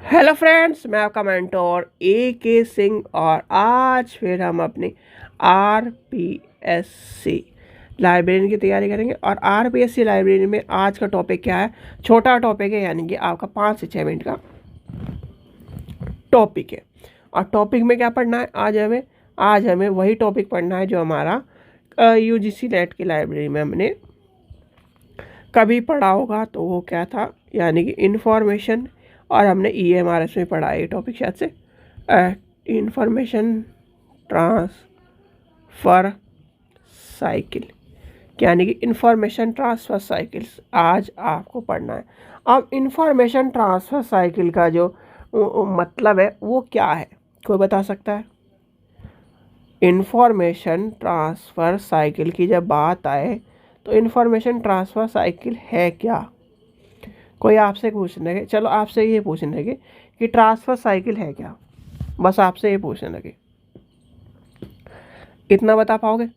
Hello friends, मैं आपका mentor के सिंह और आज फिर हम अपनी आरपीएससी लाइब्रेरी की तैयारी करेंगे। और आरपीएससी लाइब्रेरी में आज का टॉपिक क्या है? छोटा टॉपिक है, यानी कि आपका 5 से 6 मिनट का टॉपिक है। और टॉपिक में क्या पढ़ना है आज हमें वही टॉपिक पढ़ना है जो हमारा यूजीसी नेट की लाइब्रेरी में हमने कभी पढ़ा होगा। तो वो क्या था, यानी कि इन्फॉर्मेशन, और हमने ईएमआरएस में पढ़ा है ये टॉपिक शायद से, इंफॉर्मेशन ट्रांसफ़र साइकिल, यानी कि इंफॉर्मेशन ट्रांसफ़र साइकिल्स आज आपको पढ़ना है। अब इंफॉर्मेशन ट्रांसफ़र साइकिल का जो मतलब है वो क्या है, कोई बता सकता है? इंफॉर्मेशन ट्रांसफ़र साइकिल की जब बात आए तो इंफॉर्मेशन ट्रांसफ़र साइकिल है क्या? कोई आपसे पूछने लगे, चलो आपसे ये पूछने लगे कि ट्रांसफ़र साइकिल है क्या, बस आपसे ये पूछने लगे, इतना बता पाओगे?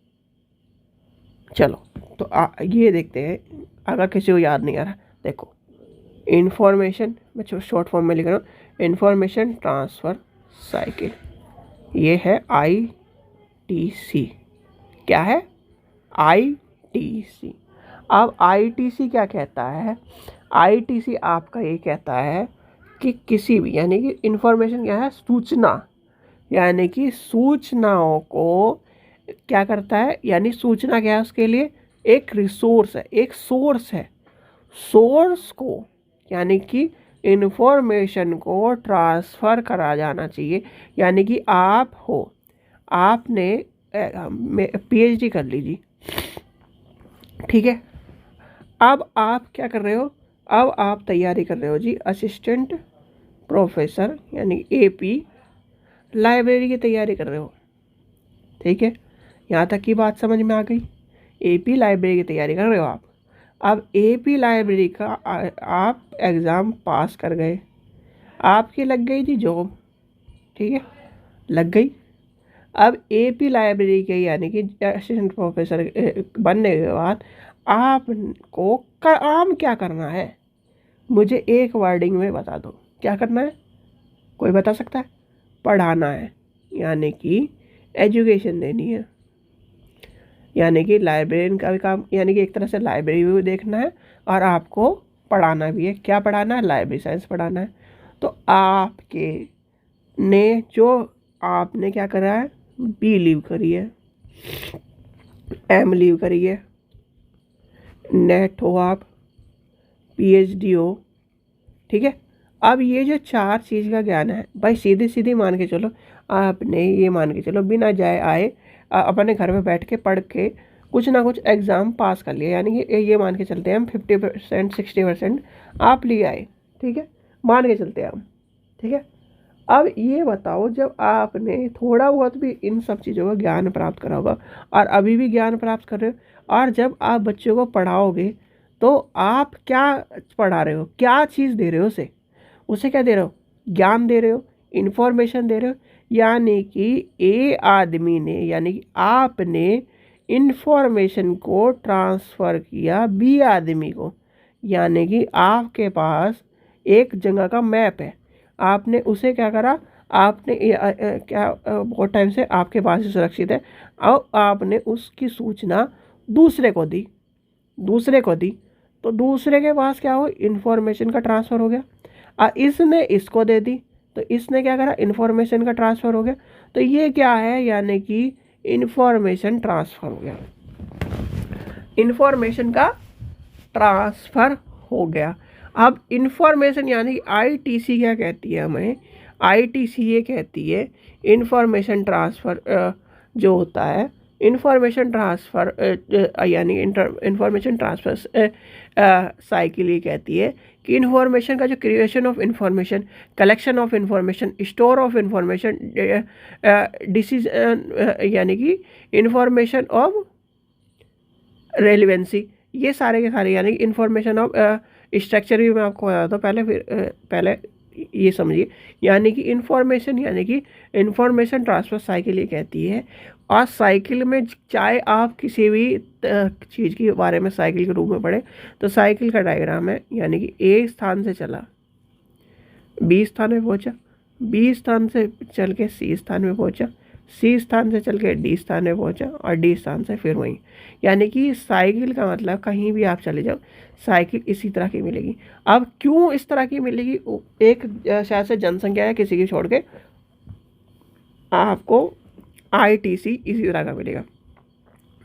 चलो तो ये देखते हैं, अगर किसी को याद नहीं आ रहा, देखो इंफॉर्मेशन, मैं शॉर्ट फॉर्म में लिख रहा हूँ, इंफॉर्मेशन ट्रांसफ़र साइकिल, ये है ITC। क्या है? ITC। अब ITC क्या कहता है? ITC आपका ये कहता है कि किसी भी, यानी कि इंफॉर्मेशन क्या है? सूचना, यानी कि सूचनाओं को क्या करता है, यानी सूचना क्या है? उसके लिए एक रिसोर्स है, एक सोर्स है। सोर्स को, यानी कि इंफॉर्मेशन को ट्रांसफ़र करा जाना चाहिए। यानी कि आपने PhD कर लीजिए, ठीक है। अब आप क्या कर रहे हो? अब आप तैयारी कर रहे हो जी असिस्टेंट प्रोफेसर, यानी AP लाइब्रेरी की तैयारी कर रहे हो, ठीक है। यहाँ तक की बात समझ में आ गई? AP लाइब्रेरी की तैयारी कर रहे हो आप। अब AP लाइब्रेरी का आप एग्ज़ाम पास कर गए, आपकी लग गई थी जॉब, ठीक है, लग गई। अब AP लाइब्रेरी के, यानी कि असिस्टेंट प्रोफेसर बनने के बाद आपको काम क्या करना है? मुझे एक वर्डिंग में बता दो, क्या करना है? कोई बता सकता है? पढ़ाना है, यानी कि एजुकेशन देनी है, यानी कि लाइब्रेरियन का भी काम, यानी कि एक तरह से लाइब्रेरी भी देखना है और आपको पढ़ाना भी है। क्या पढ़ाना है? लाइब्रेरी साइंस पढ़ाना है। तो आपने क्या करा है? B लीव करी है, M लीव करी है, नेट हो आप, PhD हो, ठीक है। अब ये जो 4 चीज़ का ज्ञान है भाई, सीधे सीधे मान के चलो, आपने ये मान के चलो बिना जाए आए अपने घर में बैठ के पढ़ के कुछ ना कुछ एग्ज़ाम पास कर लिया, यानी कि ये मान के चलते हैं हम 50% 60% आप लिए आए, ठीक है, मान के चलते हैं हम, ठीक है। अब ये बताओ, जब आपने थोड़ा बहुत भी इन सब चीज़ों का ज्ञान प्राप्त करा होगा और अभी भी ज्ञान प्राप्त कर रहे हो, और जब आप बच्चों को पढ़ाओगे तो आप क्या पढ़ा रहे हो? क्या चीज़ दे रहे हो उसे क्या दे रहे हो? ज्ञान दे रहे हो, इन्फॉर्मेशन दे रहे हो। यानी कि ए आदमी ने, यानी कि आपने इन्फॉर्मेशन को ट्रांसफ़र किया B आदमी को, यानी कि आपके पास एक जगह का मैप है, आपने उसे क्या करा? आपने बहुत टाइम से आपके पास ही सुरक्षित है, और आपने उसकी सूचना दूसरे को दी, तो दूसरे के पास क्या हो? इन्फॉर्मेशन का ट्रांसफ़र हो गया। इसने इसको दे दी, तो इसने क्या करा? इन्फॉर्मेशन का ट्रांसफ़र हो गया। तो ये क्या है? यानी कि इन्फॉर्मेशन ट्रांसफ़र हो गया, इन्फॉर्मेशन का ट्रांसफ़र हो गया। अब इन्फॉर्मेशन, यानी ITC क्या कहती है हमें? ITC ये कहती है इन्फॉर्मेशन ट्रांसफ़र जो होता है, इन्फॉर्मेशन ट्रांसफ़र, यानी इन्फॉर्मेशन ट्रांसफ़र साइकिल ये कहती है कि इन्फॉर्मेशन का जो creation of information, collection of information, store of information, decision, यानी कि इन्फॉर्मेशन ऑफ रेलिवेंसी, ये सारे के सारे, यानी इन्फॉर्मेशन ऑफ स्ट्रक्चर भी मैं आपको बताता हूँ पहले, फिर पहले ये समझिए। यानी कि इन्फॉर्मेशन, यानी कि इन्फॉर्मेशन ट्रांसफ़र साइकिल ये कहती है। और साइकिल में चाहे आप किसी भी चीज़ के बारे में साइकिल के रूप में पढ़े, तो साइकिल का डायग्राम है, यानी कि एक स्थान से चला, बी स्थान पे पहुंचा, बी स्थान से चल के सी स्थान पे पहुंचा, सी स्थान से चल के डी स्थान पे पहुंचा और डी स्थान से फिर वहीं। यानी कि साइकिल का मतलब कहीं भी आप चले जाओ साइकिल इसी तरह की मिलेगी। अब क्यों इस तरह की मिलेगी, एक शायद से जनसंख्या है किसी की छोड़ के आपको ITC इसी तरह का मिलेगा,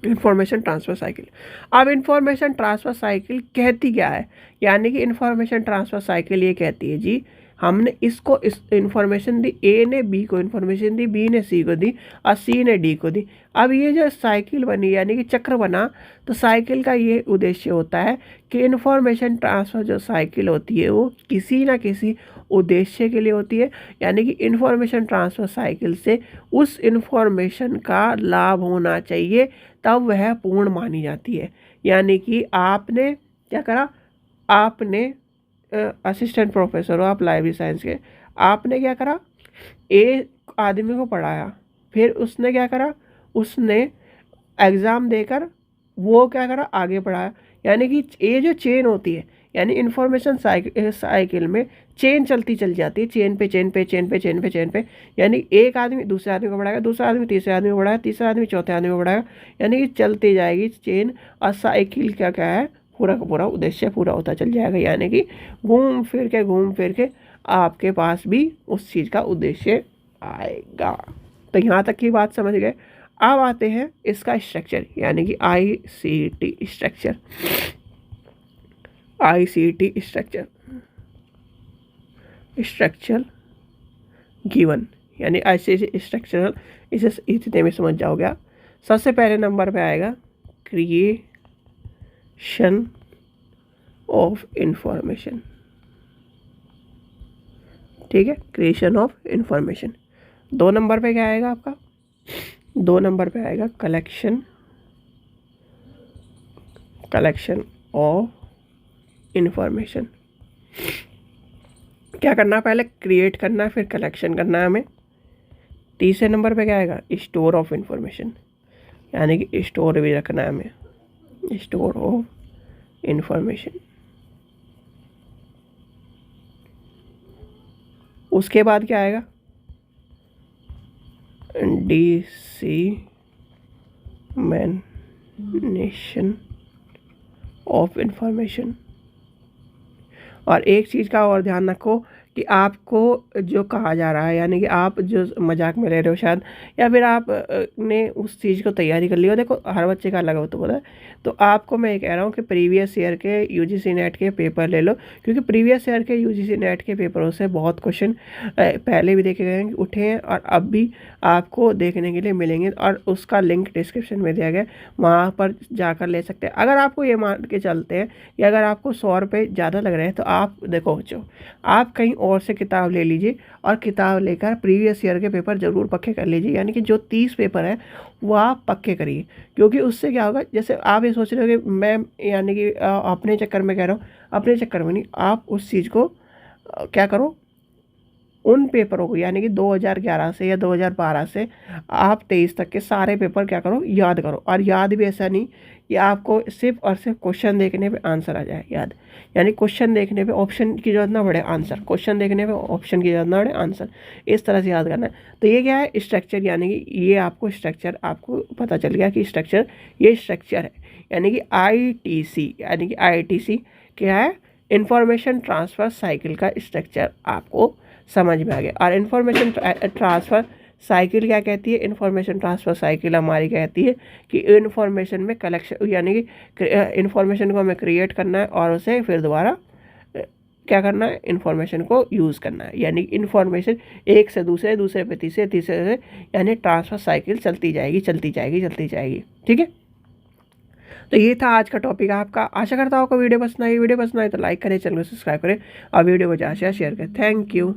इंफॉर्मेशन ट्रांसफ़र साइकिल। अब इंफॉर्मेशन ट्रांसफ़र साइकिल कहती क्या है, यानी कि इंफॉर्मेशन ट्रांसफ़र साइकिल ये कहती है जी हमने इसको इस इंफॉर्मेशन दी, ए ने बी को इंफॉर्मेशन दी, बी ने सी को दी और सी ने डी को दी। अब ये जो साइकिल बनी यानी कि चक्र बना, तो साइकिल का ये उद्देश्य होता है कि इंफॉर्मेशन ट्रांसफ़र जो साइकिल होती है वो किसी ना किसी उद्देश्य के लिए होती है। यानी कि इंफॉर्मेशन ट्रांसफ़र साइकिल से उस इंफॉर्मेशन का लाभ होना चाहिए, तब वह पूर्ण मानी जाती है। यानी कि आपने क्या करा, आपने असिस्टेंट प्रोफेसर हो आप लाइब्रेरी साइंस के, आपने क्या करा, एक आदमी को पढ़ाया, फिर उसने क्या करा, उसने एग्ज़ाम देकर वो क्या करा आगे बढ़ाया। यानी कि ये जो चेन होती है, यानी इंफॉर्मेशन साइकिल में चेन चलती चल जाती है, चेन पे चेन पे चेन पे चेन पे चेन पे। यानी एक आदमी दूसरे आदमी को बढ़ाएगा, दूसरा आदमी तीसरे आदमी को बढ़ाएगा, तीसरा आदमी चौथे आदमी को बढ़ाएगा, यानी कि चलती जाएगी चेन। और साइकिल का क्या है, पूरा का पूरा उद्देश्य पूरा होता चल जाएगा। यानी कि घूम फिर के आपके पास भी उस चीज़ का उद्देश्य आएगा। तो यहाँ तक की बात समझ गए। अब आते हैं इसका स्ट्रक्चर, यानी कि ICT structure. ICT structure given, यानी ICT स्ट्रक्चर इसे इतने में समझ जाओगे। सबसे पहले नंबर पे आएगा क्रिएशन ऑफ इंफॉर्मेशन। ठीक है, क्रिएशन ऑफ इंफॉर्मेशन। 2 नंबर पे क्या आएगा आपका, 2 नंबर पे आएगा कलेक्शन ऑफ इंफॉर्मेशन। क्या करना है, पहले क्रिएट करना है फिर कलेक्शन करना है हमें। तीसरे नंबर पे क्या आएगा, स्टोर ऑफ इंफॉर्मेशन, यानी कि स्टोर भी रखना है हमें, स्टोर ऑफ इंफॉर्मेशन। उसके बाद क्या आएगा, डिसेमिनेशन ऑफ इंफॉर्मेशन। और एक चीज़ का और ध्यान रखो कि आपको जो कहा जा रहा है, यानी कि आप जो मजाक में ले रहे हो शायद, या फिर आप ने उस चीज़ को तैयारी कर ली हो, देखो हर बच्चे का अलग होता है। तो आपको मैं ये कह रहा हूँ कि प्रीवियस ईयर के UGC नेट के पेपर ले लो, क्योंकि प्रीवियस ईयर के UGC नेट के पेपरों से बहुत क्वेश्चन पहले भी देखे गए हैं, उठे हैं और अब भी आपको देखने के लिए मिलेंगे। और उसका लिंक डिस्क्रिप्शन में दिया गया, वहाँ पर जाकर ले सकते हैं। अगर आपको ये मान के चलते हैं कि अगर आपको 100 रुपये ज़्यादा लग रहे हैं, तो आप देखो बच्चों, आप कहीं और से किताब ले लीजिए और किताब लेकर प्रीवियस ईयर के पेपर ज़रूर पक्के कर लीजिए। यानी कि जो 30 पेपर है वो आप पक्के करिए, क्योंकि उससे क्या होगा, जैसे आप ये सोच रहे हो कि मैं यानी कि अपने चक्कर में कह रहा हूँ, अपने चक्कर में नहीं, आप उस चीज़ को क्या करो, उन पेपरों को यानी कि 2011 से या 2012 से आप 23 तक के सारे पेपर क्या करो, याद करो। और याद भी ऐसा नहीं कि आपको सिर्फ और सिर्फ क्वेश्चन देखने पे आंसर आ जाए याद, यानी क्वेश्चन देखने पे ऑप्शन की जरूरत ना पड़े आंसर, क्वेश्चन देखने पे ऑप्शन की जरूरत ना पड़े आंसर, इस तरह से याद करना है। तो ये क्या है, स्ट्रक्चर, यानी कि ये आपको स्ट्रक्चर आपको पता चल गया कि स्ट्रक्चर ये स्ट्रक्चर है। यानी कि ITC, यानी कि ITC क्या है, इंफॉर्मेशन ट्रांसफ़र साइकिल का स्ट्रक्चर आपको समझ में आ गया। और इन्फॉर्मेशन ट्रांसफ़र साइकिल क्या कहती है, इन्फॉर्मेशन ट्रांसफ़र साइकिल हमारी कहती है कि इन्फॉर्मेशन में कलेक्शन, यानी कि इन्फॉर्मेशन को हमें क्रिएट करना है और उसे फिर दोबारा क्या करना है, इन्फॉर्मेशन को यूज़ करना है। यानी इन्फॉर्मेशन एक से दूसरे, दूसरे पे तीसरे, तीसरे से, यानी ट्रांसफ़र साइकिल चलती जाएगी चलती जाएगी चलती जाएगी। ठीक है, तो ये था आज का टॉपिक आपका। आशा करता हूँ आपको वीडियो पसंद आई। वीडियो पसंद आई तो लाइक करें, चैनल को सब्सक्राइब करें और वीडियो को ज़्यादा से ज़्यादा शेयर करें। Thank you.